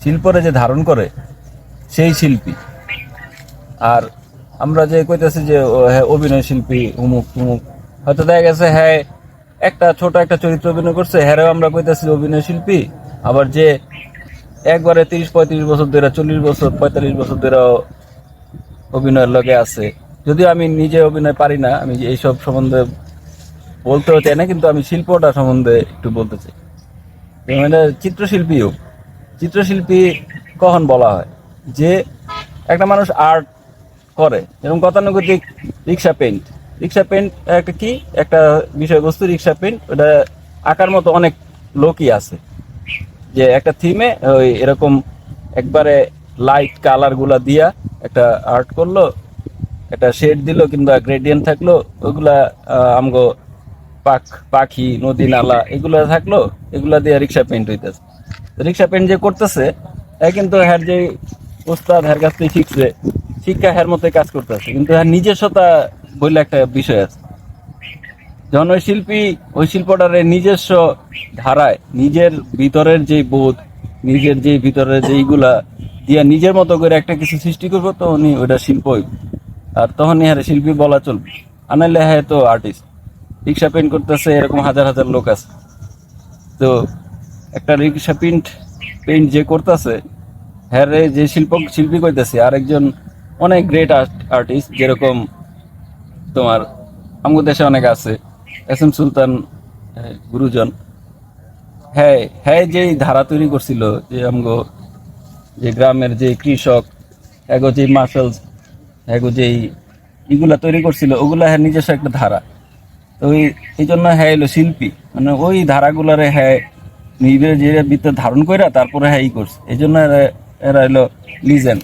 শিল্পরে যে ধারণ করে সেই শিল্পী। আর আমরা যে কইতেছি যে হ্যাঁ অভিনয় শিল্পী উমুক তুমুক, হয়তো দেখা গেছে হ্যাঁ একটা ছোট একটা চরিত্র অভিনয় করছে, হ্যাঁ আমরা কইতেছি অভিনয় শিল্পী। আবার যে একবারে 30-35 বছর ধরে, 40 বছর 45 বছর ধরে অভিনয়ের লগে আছে, যদিও আমি নিজে অভিনয় পারি না, আমি এইসব সম্বন্ধে বলতেও চাই না, কিন্তু আমি শিল্পটা সম্বন্ধে একটু বলতে চাই। মানে চিত্রশিল্পীও, চিত্রশিল্পী কখন বলা হয় যে একটা মানুষ আর্ট করে, যেরকম গতানুগতিক রিক্সা পেইন্ট। রিক্সা পেইন্ট একটা কি একটা বিষয়বস্তু, রিক্সা পেইন্ট ওটা আঁকার মতো অনেক লোকই আছে, যে একটা থিমে ওই এরকম একবারে লাইট কালার গুলা দিয়া একটা আর্ট করলো, একটা শেড দিল কিংবা গ্রেডিয়েন্ট থাকলো, ওইগুলা আমগো পাখি নদী নালা এগুলা থাকলো, এগুলা দিয়ে রিক্সা পেইন্ট হইতেছে। রিক্সা পেইন্ট যে করতেছে কিন্তু হ্যার যে ওস্তাদ হ্যার কাছ থেকে শিখছে, শিক্ষা হ্যার মতো কাজ করতেছে, কিন্তু হ্যার নিজস্বতা বললে একটা বিষয় আছে। যখন ওই শিল্পী ওই শিল্পটারে নিজস্ব ধারায়, নিজের ভিতরের যে বোধ, নিজের যে ভিতরের যেইগুলা দিয়া নিজের মতো করে একটা কিছু সৃষ্টি করবো, তখনই ওইটা শিল্প হইব। আর তখনই হ্যাঁ শিল্পী বলা চলবে। আনাইলে হ্যাঁ তো আর্টিস্ট। রিক্সা পেইন্ট করতেছে এরকম হাজার হাজার লোক আছে, তো একটা রিক্সা পেইন্ট যে করতেছে হ্যাঁ রে যে শিল্পী কইতেছে, আরেকজন অনেক গ্রেট আর্টিস্ট, যেরকম তোমার আমাদের দেশে অনেক আছে, এস এম সুলতান গুরুজন। হ্যাঁ হ্যাঁ যেই ধারা তৈরি করছিল, যে আমগো যে গ্রামের যে কৃষক, এগো যে মার্শালস, এগো যেই এগুলা তৈরি করছিল, ওগুলা হ্যাঁ নিজস্ব একটা ধারা। তো এই জন্য হ্যাঁ এলো শিল্পী, মানে ওই ধারাগুলারে হ্যাঁ নিজের যে ভিতরে ধারণ কইরা তারপরে হ্যাঁ করছে, এই জন্য এরা এলো লিজেন্ড।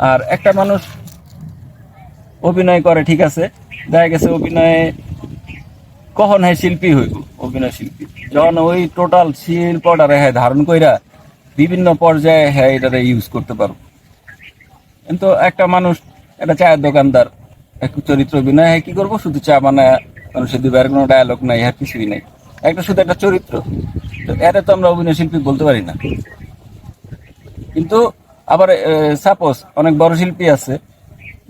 আর একটা মানুষ অভিনয় করে, ঠিক আছে, দেখা গেছে অভিনয়ে কখন হ্যাঁ শিল্পী হইব, অভিনয় শিল্পী যখন ওই টোটাল শিল্পটারে হ্যাঁ ধারণ কইরা বিভিন্ন পর্যায়ে হ্যাঁ এটারে ইউজ করতে পারবো। কিন্তু একটা মানুষ, একটা চায়ের দোকানদার, একটু চরিত্র অভিনয় হ্যাঁ কি করবো, শুধু চা বানায় মানুষের দিবে, আর কোনো ডায়ালগ নাই, আর কিছুই নাই, একটা শুধু একটা চরিত্র। তো এটা তো আমরা অভিনয় শিল্পী বলতে পারি না। কিন্তু আবার সাপোজ অনেক বড় শিল্পী আছে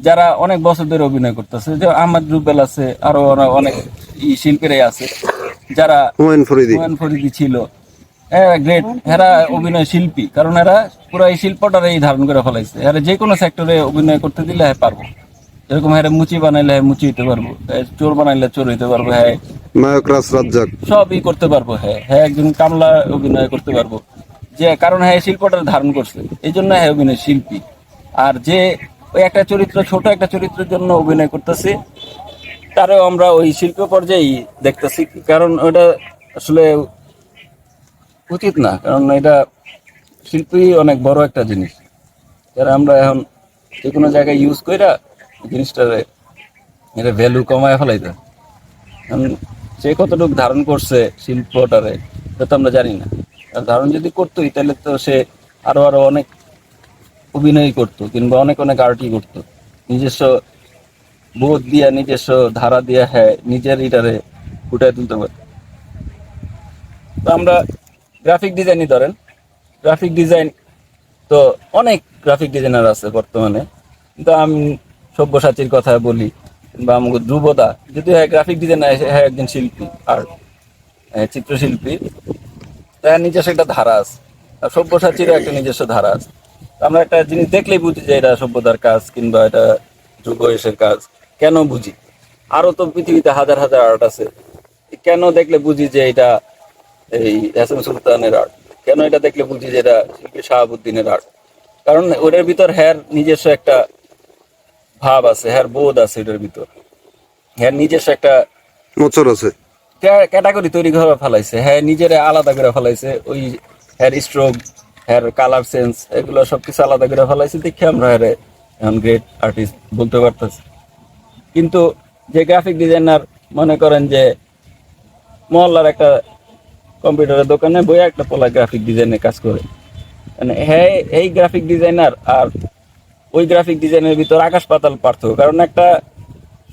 যারা অনেক বছর ধরে অভিনয় করতেছে, যে আহমদ রুবেল আছে, আরো অনেক শিল্পীরাই আছে যারা, হুমায়ুন ফরিদি ছিল, গ্রেট, এরা অভিনয় শিল্পী, কারণ এরা পুরো এই শিল্পটারে ধারণ করে ফেলাইছে। এরা যে কোনো সেক্টরে অভিনয় করতে দিলে হ্যাঁ পারবো। এরকম হ্যাঁ মুচি বানাইলে হ্যাঁ মুচি হইতে পারবো, চোর বানাইলে চোর হইতে পারবো, হ্যাঁ নায়ক রাজ্জাক সবই করতে পারবো, হ্যাঁ হ্যাঁ একজন কামলা অভিনয় করতে পারবো, যে কারণ হ্যাঁ শিল্পটা ধারণ করছে, এই জন্য হ্যাঁ অভিনয় শিল্পী। আর যে ওই একটা চরিত্র, ছোট একটা চরিত্রের জন্য অভিনয় করতেছে, তারও আমরা ওই শিল্প পর্যায়েই দেখতেছি, কারণ ওটা আসলে উচিত না, কারণ এটা শিল্পী অনেক বড় একটা জিনিস, যারা আমরা এখন যে কোনো জায়গায় ইউজ কইরা জিনিসটারে এটা ভ্যালু কমায় ফেলাইতে, সে কতটুকু ধারণ করছে শিল্পটারে এটা তো আমরা জানি না। আর ধারণ যদি করতোই তাহলে তো সে আরো আরো অনেক অভিনয় করতো, কিংবা অনেক অনেক আর্টই করতো, নিজস্ব বোধ দিয়া, নিজস্ব ধারা দিয়া হ্যাঁ নিজের ইটারে ফুটায় তুলতে পারে। তো আমরা গ্রাফিক ডিজাইনই ধরেন, গ্রাফিক ডিজাইন তো অনেক গ্রাফিক ডিজাইনার আছে বর্তমানে, কিন্তু আমি সব্যসাচীর কথা বলি, কিংবা আমাকে ধ্রুবদা, যদি হ্যাঁ গ্রাফিক ডিজাইনার হ্যাঁ একজন শিল্পী আর চিত্রশিল্পী, তার নিজস্ব একটা ধারা আছে, আর সব্যসাচীরও একটা নিজস্ব ধারা আছে। আমরা একটা জিনিস দেখলেই বুঝি যে এটা সভ্যতার কাজ কিংবা এটা যুগ বয়সের কাজ, কেন বুঝি? আরো তো পৃথিবীতে হাজার হাজার আর্ট আছে, কেন দেখলে বুঝি যে এটা এই এস এম সুলতানের আর্ট, কেন এটা দেখলে বুঝি যে এটা শিল্পী শাহাবুদ্দিনের আর্ট? কারণ ওটার ভিতর হ্যার নিজস্ব একটা ভাব আছে, হ্যার বোধ আছে, এটার ভিতর হ্যার নিজস্ব একটা মোচর আছে, ক্যাটাগরি তৈরি করে ফেলাইছে, হ্যাঁ নিজের আলাদা করে ফেলাইছে, ওই হ্যার স্ট্রোক, হ্যার কালার সেন্স, এগুলো সবকিছু আলাদা করে ফেলাইছে, দেখে আমরা হ্যাঁ এখন গ্রেট আর্টিস্ট বলতে পারতেছি। কিন্তু যে গ্রাফিক ডিজাইনার, মনে করেন যে মহল্লার একটা কম্পিউটারের দোকানে বইয়া একটা পোলা গ্রাফিক ডিজাইনে কাজ করে, মানে হ্যাঁ এই গ্রাফিক ডিজাইনার আর ওই গ্রাফিক ডিজাইনের ভিতর আকাশ পাতাল পার্থক্য। কারণ একটা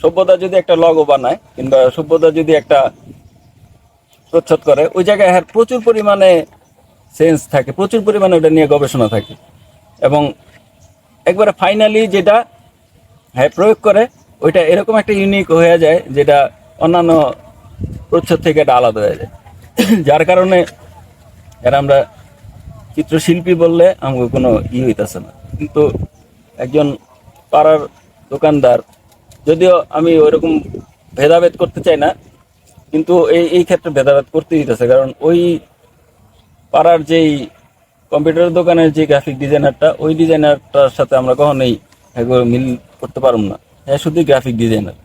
সভ্যতা যদি একটা লগো বানায়, কিংবা সভ্যতা যদি একটা প্রচ্ছদ করে, ওই জায়গায় হ্যাঁ প্রচুর পরিমাণে সেন্স থাকে, প্রচুর পরিমাণে ওটা নিয়ে গবেষণা থাকে, এবং একবারে ফাইনালি যেটা হ্যাঁ প্রয়োগ করে ওইটা এরকম একটা ইউনিক হয়ে যায় যেটা অন্যান্য প্রচ্ছদ থেকে এটা আলাদা হয়ে যায়। যার কারণে এর আমরা চিত্রশিল্পী বললে আমাকে কোনো হইতেছে না। কিন্তু একজন পাড়ার দোকানদার, যদিও আমি ওইরকম ভেদাভেদ করতে চাই না, কিন্তু এই ক্ষেত্রে ভেদাভেদ করতে দিতেছে, কারণ ওই পাড়ার যেই কম্পিউটার দোকানের যে গ্রাফিক ডিজাইনারটা, ওই ডিজাইনারটার সাথে আমরা কখনোই একবার মিল করতে পারবো না। হ্যাঁ শুধুই গ্রাফিক ডিজাইনার,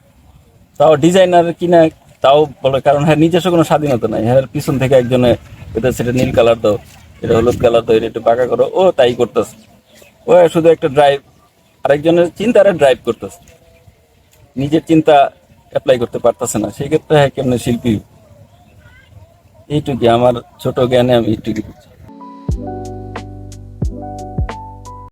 তাও ডিজাইনার কিনা তাও বলে, কারণ হ্যাঁ নিজস্ব কোনো স্বাধীনতা নাই। হ্যাঁ পিছন থেকে একজনে এটা সেটা নীল কালার দাও, এটা হলুদ কালার দাও, এটা একটু বাঁকা করো, ও তাই করতেছে। ও শুধু একটা ড্রাইভ, আরেকজনের চিন্তারে ড্রাইভ করতেছে, নিজের চিন্তা অ্যাপ্লাই করতে পারতেছে না। সেই ক্ষেত্রে হ্যাঁ কেমনে শিল্পী, এইটুকু আমার ছোট জ্ঞানে আমি এইটুকু বুঝি।